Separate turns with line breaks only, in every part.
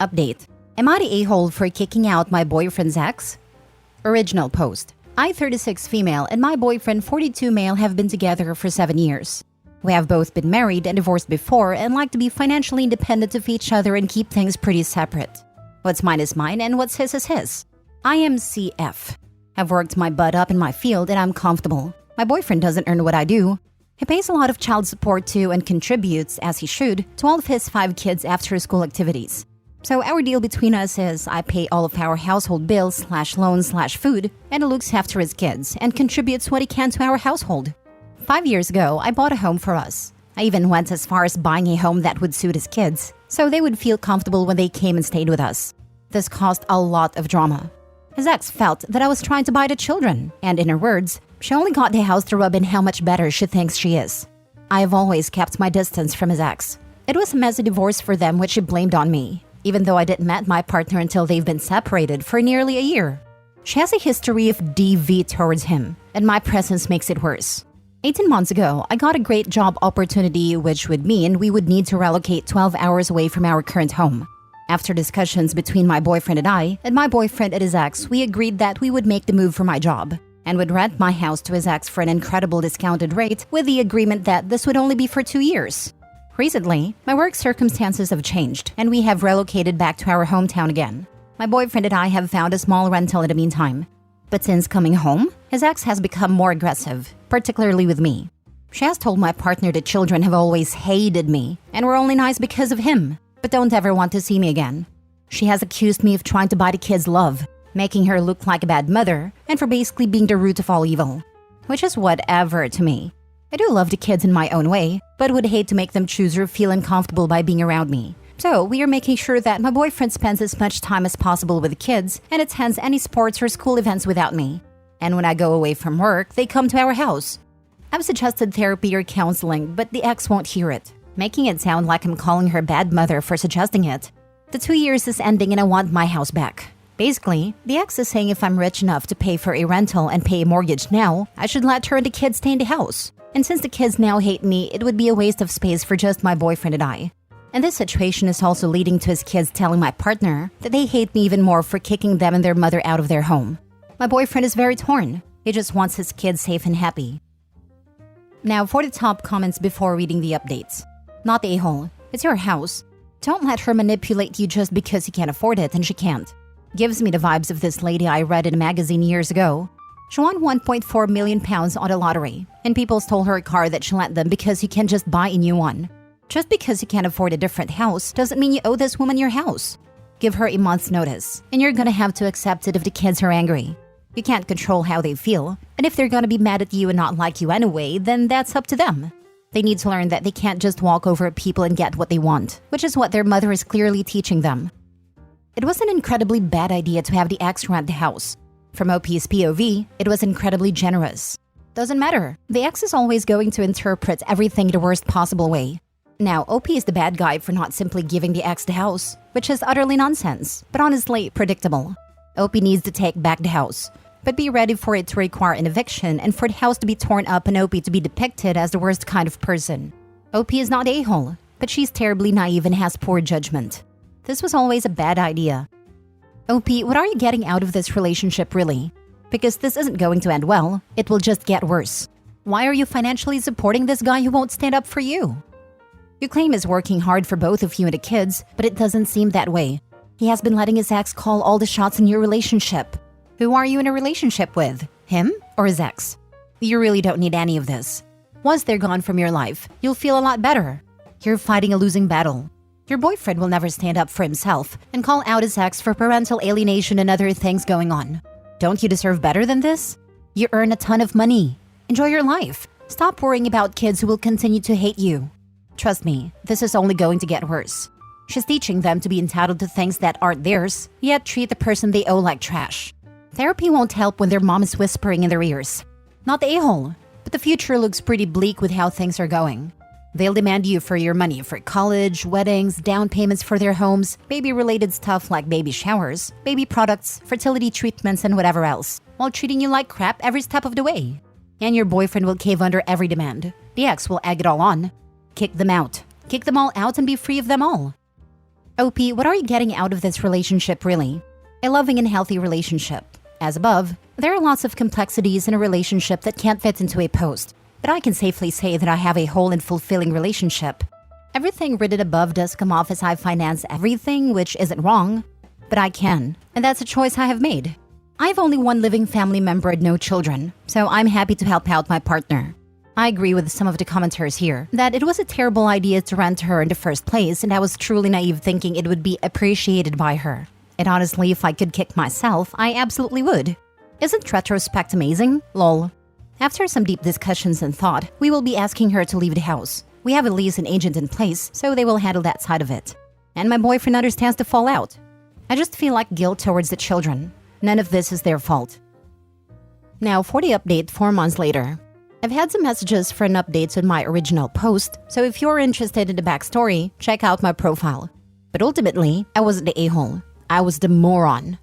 Update. Am I the a-hole for kicking out my boyfriend's ex? Original post. I, 36 female, and my boyfriend, 42 male, have been together for 7 years. We have both been married and divorced before and like to be financially independent of each other and keep things pretty separate. What's mine is mine and what's his is his. I am CF. I've worked my butt up in my field and I'm comfortable. My boyfriend doesn't earn what I do. He pays a lot of child support to and contributes, as he should, to all of his 5 kids' after-school activities. So our deal between us is I pay all of our household bills / loans / food, and he looks after his kids and contributes what he can to our household. 5 years ago, I bought a home for us. I even went as far as buying a home that would suit his kids, so they would feel comfortable when they came and stayed with us. This caused a lot of drama. His ex felt that I was trying to buy the children, and in her words, she only got the house to rub in how much better she thinks she is. I have always kept my distance from his ex. It was a messy divorce for them, which she blamed on me, even though I didn't met my partner until they've been separated for nearly a year. She has a history of DV towards him, and my presence makes it worse. 18 months ago, I got a great job opportunity, which would mean we would need to relocate 12 hours away from our current home. After discussions between my boyfriend and I, and my boyfriend and his ex, we agreed that we would make the move for my job and would rent my house to his ex for an incredible discounted rate with the agreement that this would only be for 2 years. Recently, my work circumstances have changed and we have relocated back to our hometown again. My boyfriend and I have found a small rental in the meantime. But since coming home, his ex has become more aggressive, particularly with me. She has told my partner the children have always hated me and were only nice because of him, but don't ever want to see me again. She has accused me of trying to buy the kids' love, making her look like a bad mother, and for basically being the root of all evil. Which is whatever to me. I do love the kids in my own way, but would hate to make them choose or feel uncomfortable by being around me. So we are making sure that my boyfriend spends as much time as possible with the kids and attends any sports or school events without me. And when I go away from work, they come to our house. I've suggested therapy or counseling, but the ex won't hear it, making it sound like I'm calling her bad mother for suggesting it. The 2 years is ending and I want my house back. Basically, the ex is saying if I'm rich enough to pay for a rental and pay a mortgage now, I should let her and the kids stay in the house. And since the kids now hate me, it would be a waste of space for just my boyfriend and I. And this situation is also leading to his kids telling my partner that they hate me even more for kicking them and their mother out of their home. My boyfriend is very torn. He just wants his kids safe and happy. Now for the top comments before reading the updates. Not the a-hole. It's your house. Don't let her manipulate you just because you can't afford it and she can't. Gives me the vibes of this lady I read in a magazine years ago. She won £1.4 million on the lottery, and people stole her car that she lent them because you can just buy a new one. Just because you can't afford a different house doesn't mean you owe this woman your house. Give her a month's notice, and you're gonna have to accept it if the kids are angry. You can't control how they feel, and if they're gonna be mad at you and not like you anyway, then that's up to them. They need to learn that they can't just walk over people and get what they want, which is what their mother is clearly teaching them. It was an incredibly bad idea to have the ex rent the house. From OP's POV, it was incredibly generous. Doesn't matter. The ex is always going to interpret everything the worst possible way. Now, OP is the bad guy for not simply giving the ex the house, which is utterly nonsense, but honestly predictable. OP needs to take back the house, but be ready for it to require an eviction and for the house to be torn up and OP to be depicted as the worst kind of person. OP is not a-hole, but she's terribly naive and has poor judgment. This was always a bad idea. OP, what are you getting out of this relationship really? Because this isn't going to end well, it will just get worse. Why are you financially supporting this guy who won't stand up for you? You claim he's working hard for both of you and the kids, but it doesn't seem that way. He has been letting his ex call all the shots in your relationship. Who are you in a relationship with? Him or his ex? You really don't need any of this. Once they're gone from your life, you'll feel a lot better. You're fighting a losing battle. Your boyfriend will never stand up for himself and call out his ex for parental alienation and other things going on. Don't you deserve better than this? You earn a ton of money. Enjoy your life. Stop worrying about kids who will continue to hate you. Trust me, this is only going to get worse. She's teaching them to be entitled to things that aren't theirs, yet treat the person they owe like trash. Therapy won't help when their mom is whispering in their ears. Not the a-hole, but the future looks pretty bleak with how things are going. They'll demand you for your money for college, weddings, down payments for their homes, baby-related stuff like baby showers, baby products, fertility treatments, and whatever else, while treating you like crap every step of the way. And your boyfriend will cave under every demand. The ex will egg it all on. Kick them out. Kick them all out and be free of them all. OP, what are you getting out of this relationship really? A loving and healthy relationship. As above, there are lots of complexities in a relationship that can't fit into a post, but I can safely say that I have a whole and fulfilling relationship. Everything written above does come off as I finance everything, which isn't wrong, but I can, and that's a choice I have made. I have only one living family member and no children, so I'm happy to help out my partner. I agree with some of the commenters here that it was a terrible idea to rent her in the first place, and I was truly naive thinking it would be appreciated by her. And honestly, if I could kick myself, I absolutely would. Isn't retrospect amazing? Lol. After some deep discussions and thought, we will be asking her to leave the house. We have a lease and agent in place, so they will handle that side of it. And my boyfriend understands the fallout. I just feel like guilt towards the children. None of this is their fault. Now for the update 4 months later. I've had some messages for an update on my original post, so if you're interested in the backstory, check out my profile. But ultimately, I wasn't the a-hole. I was the moron.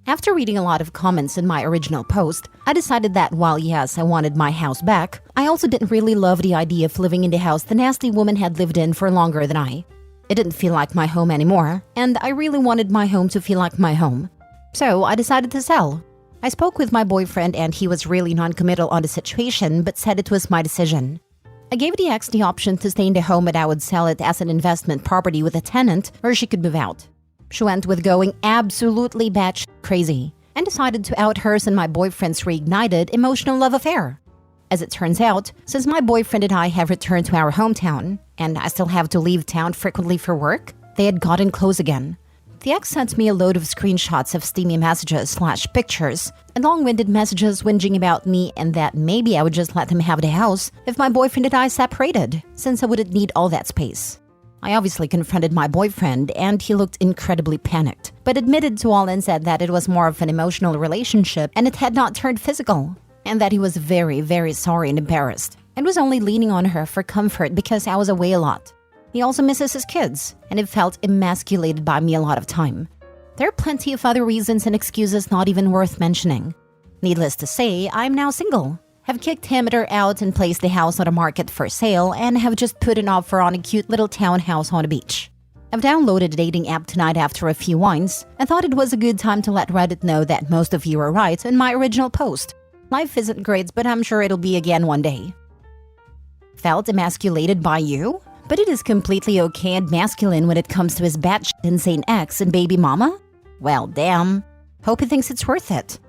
After reading a lot of comments in my original post, I decided that while yes, I wanted my house back, I also didn't really love the idea of living in the house the nasty woman had lived in for longer than I. It didn't feel like my home anymore, and I really wanted my home to feel like my home. So I decided to sell. I spoke with my boyfriend and he was really non-committal on the situation but said it was my decision. I gave the ex the option to stay in the home but I would sell it as an investment property with a tenant or she could move out. She went with going absolutely batshit crazy and decided to out hers and my boyfriend's reignited emotional love affair. As it turns out, since my boyfriend and I have returned to our hometown and I still have to leave town frequently for work, they had gotten close again. The ex sent me a load of screenshots of steamy messages/pictures and long-winded messages whinging about me and that maybe I would just let him have the house if my boyfriend and I separated, since I wouldn't need all that space. I obviously confronted my boyfriend and he looked incredibly panicked, but admitted to all and said that it was more of an emotional relationship and it had not turned physical, and that he was very, very sorry and embarrassed and was only leaning on her for comfort because I was away a lot. He also misses his kids, and it felt emasculated by me a lot of time. There are plenty of other reasons and excuses not even worth mentioning. Needless to say, I'm now single, have kicked him or her out and placed the house on the market for sale, and have just put an offer on a cute little townhouse on a beach. I've downloaded a dating app tonight after a few wines, and thought it was a good time to let Reddit know that most of you are right in my original post. Life isn't great, but I'm sure it'll be again one day. Felt emasculated by you? But it is completely okay and masculine when it comes to his batshit insane ex and baby mama? Well, damn. Hope he thinks it's worth it.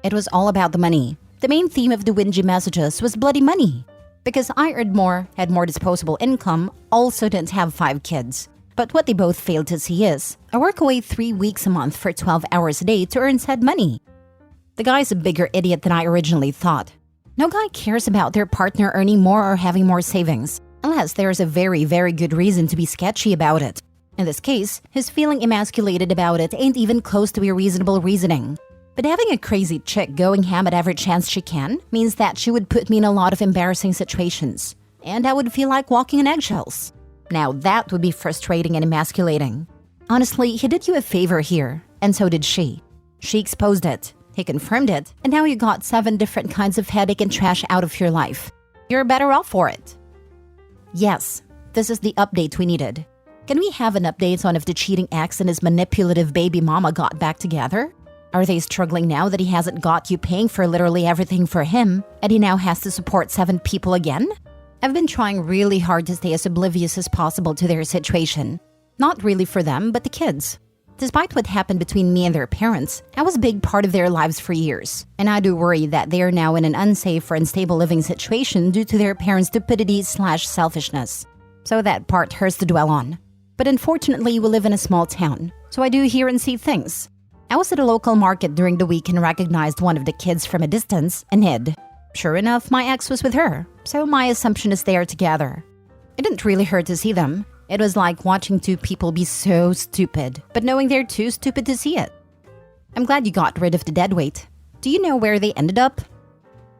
It was all about the money. The main theme of the whingy messages was bloody money. Because I earned more, had more disposable income, also didn't have 5 kids. But what they both failed to see is, I work away 3 weeks a month for 12 hours a day to earn said money. The guy's a bigger idiot than I originally thought. No guy cares about their partner earning more or having more savings, unless there's a very, very good reason to be sketchy about it. In this case, his feeling emasculated about it ain't even close to a reasonable reasoning. But having a crazy chick going ham at every chance she can means that she would put me in a lot of embarrassing situations, and I would feel like walking on eggshells. Now that would be frustrating and emasculating. Honestly, he did you a favor here, and so did she. She exposed it, he confirmed it, and now you got 7 different kinds of headache and trash out of your life. You're better off for it. Yes, this is the update we needed. Can we have an update on if the cheating ex and his manipulative baby mama got back together? Are they struggling now that he hasn't got you paying for literally everything for him, and he now has to support 7 people again? I've been trying really hard to stay as oblivious as possible to their situation. Not really for them, but the kids. Despite what happened between me and their parents, I was a big part of their lives for years, and I do worry that they are now in an unsafe or unstable living situation due to their parents' stupidity/selfishness. So that part hurts to dwell on. But unfortunately, we live in a small town, so I do hear and see things. I was at a local market during the week and recognized one of the kids from a distance and hid. Sure enough, my ex was with her, so my assumption is they are together. It didn't really hurt to see them. It was like watching 2 people be so stupid, but knowing they're too stupid to see it. I'm glad you got rid of the deadweight. Do you know where they ended up?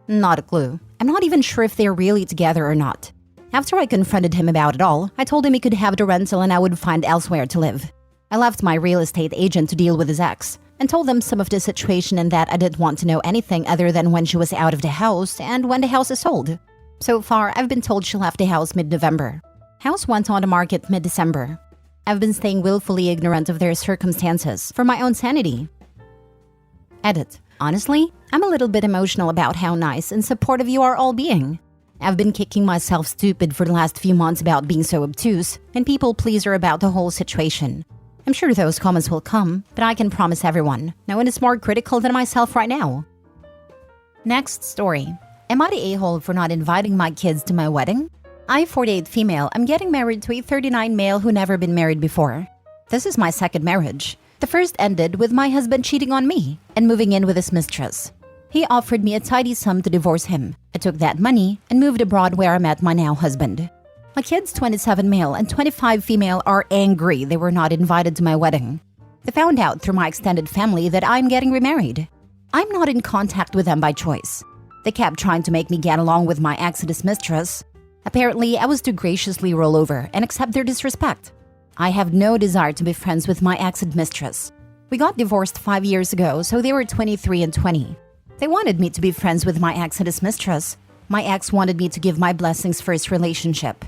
Not a clue. I'm not even sure if they're really together or not. After I confronted him about it all, I told him he could have the rental and I would find elsewhere to live. I left my real estate agent to deal with his ex, and told them some of the situation and that I didn't want to know anything other than when she was out of the house and when the house is sold. So far, I've been told she left the house mid-November. House went on the market mid-December. I've been staying willfully ignorant of their circumstances for my own sanity. Edit. Honestly, I'm a little bit emotional about how nice and supportive you are all being. I've been kicking myself stupid for the last few months about being so obtuse and people pleaser about the whole situation. I'm sure those comments will come, but I can promise everyone, no one is more critical than myself right now. Next story. Am I the a-hole for not inviting my kids to my wedding? I, 48 female, am getting married to a 39 male who never been married before. This is my second marriage. The first ended with my husband cheating on me and moving in with his mistress. He offered me a tidy sum to divorce him. I took that money and moved abroad where I met my now husband. My kids, 27 male and 25 female, are angry they were not invited to my wedding. They found out through my extended family that I'm getting remarried. I'm not in contact with them by choice. They kept trying to make me get along with my ex and his mistress. Apparently, I was to graciously roll over and accept their disrespect. I have no desire to be friends with my ex and mistress. We got divorced 5 years ago, so they were 23 and 20. They wanted me to be friends with my ex and his mistress. My ex wanted me to give my blessings for his relationship.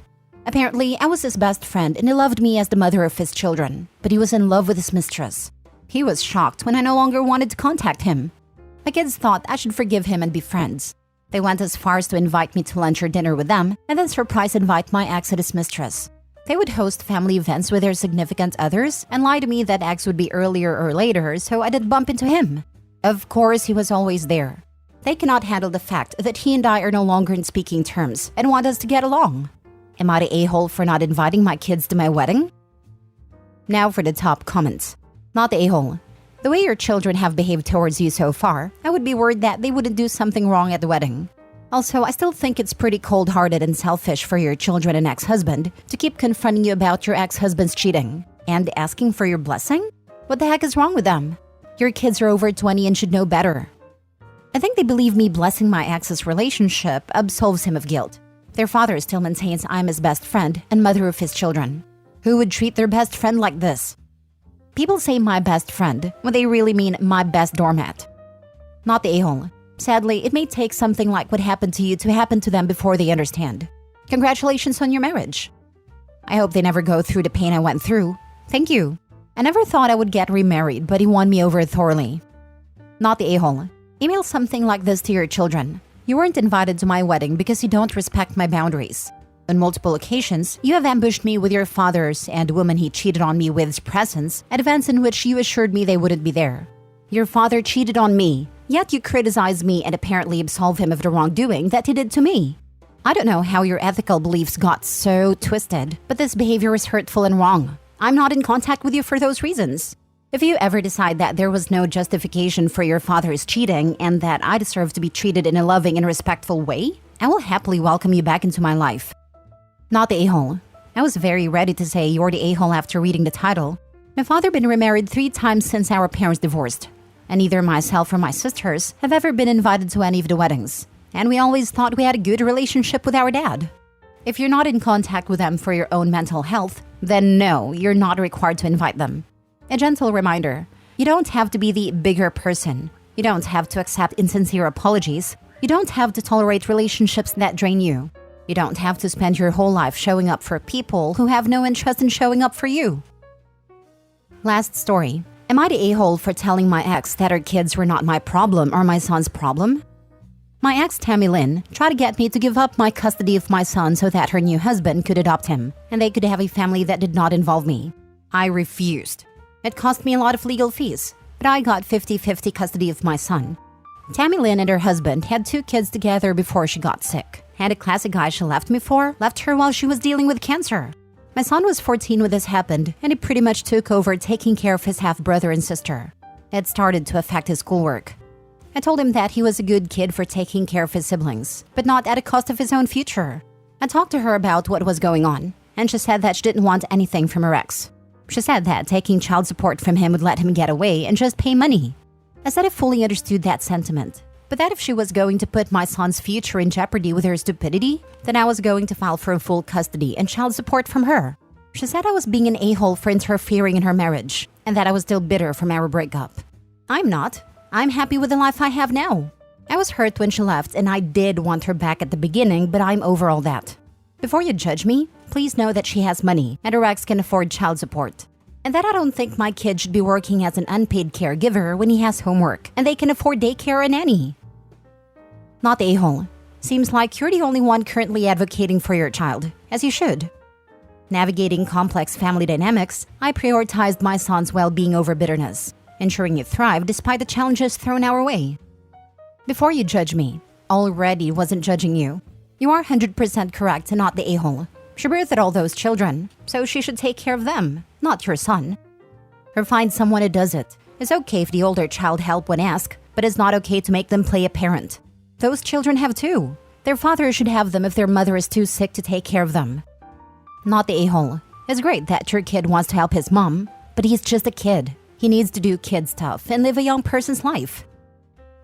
Apparently, I was his best friend and he loved me as the mother of his children, but he was in love with his mistress. He was shocked when I no longer wanted to contact him. My kids thought I should forgive him and be friends. They went as far as to invite me to lunch or dinner with them and then surprise invite my ex and his mistress. They would host family events with their significant others and lie to me that ex would be earlier or later, so I did bump into him. Of course, he was always there. They cannot handle the fact that he and I are no longer in speaking terms and want us to get along. Am I the a-hole for not inviting my kids to my wedding? Now for the top comments. Not the a-hole. The way your children have behaved towards you so far, I would be worried that they wouldn't do something wrong at the wedding. Also, I still think it's pretty cold-hearted and selfish for your children and ex-husband to keep confronting you about your ex-husband's cheating and asking for your blessing? What the heck is wrong with them? Your kids are over 20 and should know better. I think they believe me blessing my ex's relationship absolves him of guilt. Their father still maintains I'm his best friend and mother of his children. Who would treat their best friend like this? People say my best friend when they really mean my best doormat. Not the a-hole. Sadly, it may take something like what happened to you to happen to them before they understand. Congratulations on your marriage. I hope they never go through the pain I went through. Thank you. I never thought I would get remarried, but he won me over thoroughly. Not the a-hole. Email something like this to your children. You weren't invited to my wedding because you don't respect my boundaries. On multiple occasions, you have ambushed me with your father's and woman he cheated on me with's presence at events in which you assured me they wouldn't be there. Your father cheated on me, yet you criticize me and apparently absolve him of the wrongdoing that he did to me. I don't know how your ethical beliefs got so twisted, but this behavior is hurtful and wrong. I'm not in contact with you for those reasons. If you ever decide that there was no justification for your father's cheating and that I deserve to be treated in a loving and respectful way, I will happily welcome you back into my life. Not the a-hole. I was very ready to say you're the a-hole after reading the title. My father been remarried 3 times since our parents divorced, and neither myself or my sisters have ever been invited to any of the weddings. And we always thought we had a good relationship with our dad. If you're not in contact with them for your own mental health, then no, you're not required to invite them. A gentle reminder, you don't have to be the bigger person. You don't have to accept insincere apologies. You don't have to tolerate relationships that drain you. You don't have to spend your whole life showing up for people who have no interest in showing up for you. Last story. Am I the a-hole for telling my ex that her kids were not my problem or my son's problem? My ex, Tammy Lynn, tried to get me to give up my custody of my son so that her new husband could adopt him, and they could have a family that did not involve me. I refused. It cost me a lot of legal fees, but I got 50-50 custody of my son. Tammy Lynn and her husband had 2 kids together before she got sick, and a classic guy she left me for left her while she was dealing with cancer. My son was 14 when this happened, and he pretty much took over taking care of his half-brother and sister. It started to affect his schoolwork. I told him that he was a good kid for taking care of his siblings, but not at the cost of his own future. I talked to her about what was going on, and she said that she didn't want anything from her ex. She said that taking child support from him would let him get away and just pay money. I said I fully understood that sentiment, but that if she was going to put my son's future in jeopardy with her stupidity, then I was going to file for full custody and child support from her. She said I was being an a-hole for interfering in her marriage, and that I was still bitter from our breakup. I'm not. I'm happy with the life I have now. I was hurt when she left, and I did want her back at the beginning, but I'm over all that. Before you judge me, please know that she has money and her ex can afford child support. And that I don't think my kid should be working as an unpaid caregiver when he has homework and they can afford daycare and nanny. Not the a-hole. Seems like you're the only one currently advocating for your child, as you should. Navigating complex family dynamics, I prioritized my son's well-being over bitterness, ensuring he thrived despite the challenges thrown our way. Before you judge me, already wasn't judging you. You are 100% correct and not the a-hole. She birthed all those children, so she should take care of them, not your son. Or find someone who does it. It's okay if the older child help when asked, but it's not okay to make them play a parent. Those children have too. Their father should have them if their mother is too sick to take care of them. Not the a-hole. It's great that your kid wants to help his mom, but he's just a kid. He needs to do kid stuff and live a young person's life.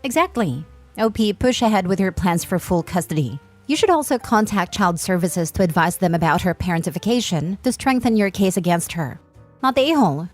Exactly. OP, push ahead with your plans for full custody. You should also contact Child Services to advise them about her parentification to strengthen your case against her. Not the a-hole.